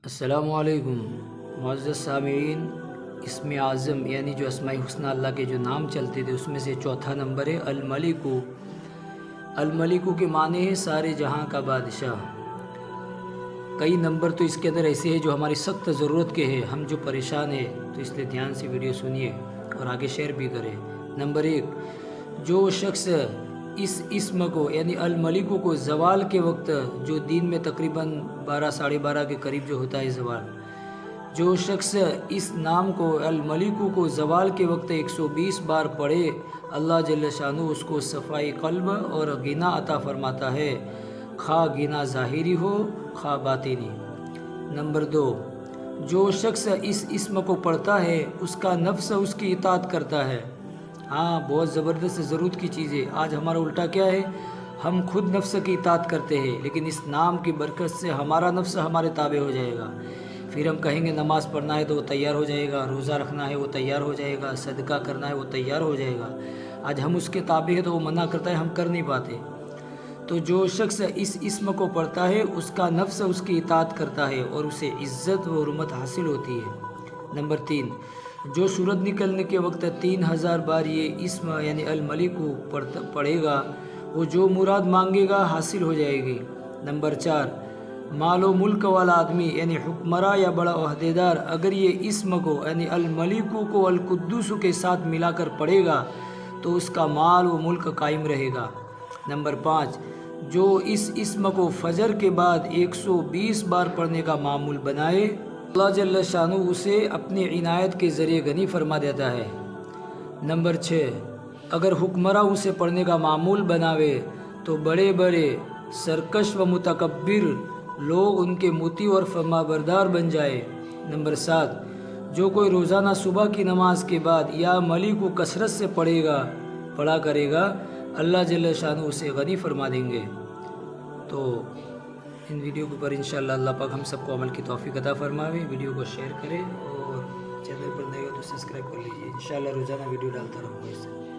अस्सलामुअलैकुम मुअज़्ज़ज़ सामीन। इसमें आज़म यानी जो अस्माए हुस्ना अल्लाह के जो नाम चलते थे उसमें से चौथा नंबर है अल-मलिकु। अल-मलिकु के माने हैं सारे जहां का बादशाह। कई नंबर तो इसके अंदर ऐसे हैं जो हमारी सख्त ज़रूरत के हैं, हम जो परेशान हैं, तो इसलिए ध्यान से वीडियो सुनिए और आगे शेयर भी करें। नंबर 1, जो शख्स इस इस्म को यानी अल-मलिकु को ज़वाल के वक्त, जो दिन में तकरीबन 12 साढ़े 12 के करीब जो होता है ज़वाल, जो शख्स इस नाम को अल-मलिकु को ज़वाल के वक्त 120 बार पढ़े, अल्लाह जल्ल शानु उसको सफ़ाई क़ल्ब और गिना अता फ़रमाता है, खा गिना ज़ाहिरी हो खा बातिनी। नंबर 2, जो शख्स इस इस्म को पढ़ता है उसका नफ्स उसकी इताअत करता है। हाँ, बहुत ज़बरदस्त ज़रूरत की चीज़ है। आज हमारा उल्टा क्या है, हम खुद नफ्स की इताअत करते हैं, लेकिन इस नाम की बरकत से हमारा नफ्स हमारे ताबे हो जाएगा। फिर हम कहेंगे नमाज़ पढ़ना है तो वो तैयार हो जाएगा, रोज़ा रखना है वो तैयार हो जाएगा, सदका करना है वो तैयार हो जाएगा। आज हम उसके ताबे हैं तो वो मना करता है, हम कर नहीं पाते। तो जो शख्स इस इस्म को पढ़ता है उसका नफ्स उसकी इताअत करता है और उसे इज़्ज़त व हुर्मत हासिल होती है। नंबर 3, जो सूरज निकलने के वक्त 3000 बार ये इस्म यानी अल-मलिकु पढ़ेगा, वो जो मुराद मांगेगा हासिल हो जाएगी। नंबर 4, मालो मुल्क वाला आदमी यानी हुक्मरा या बड़ा ओहदेदार अगर ये इस्म को यानी अल-मलिकु को अल-कुद्दूस के साथ मिलाकर पढ़ेगा तो उसका माल व मुल्क कायम रहेगा। नंबर 5, जो इस इस्म को फजर के बाद 120 बार पढ़ने का मामूल बनाए, अल्लाह जल्ल शानु उसे अपनी इनायत के ज़रिए गनी फरमा देता है। नंबर 6, अगर हुक्मरा उसे पढ़ने का मामूल बनावे तो बड़े बड़े सरकश व मुतकब्बिर लोग उनके मुती और फरमाबरदार बन जाए। नंबर 7, जो कोई रोज़ाना सुबह की नमाज के बाद या मलिक को कसरत से पढ़ा करेगा, अल्लाह जल्ल शानु उसे गनी फरमा देंगे। तो इन वीडियो के ऊपर इंशाअल्लाह अल्लाह पाक हम सबको अमल की तौफीक अता फरमावे। वीडियो को शेयर करें और चैनल पर नए हो तो सब्सक्राइब कर लीजिए। इंशाअल्लाह रोज़ाना वीडियो डालता रहूँगा इससे।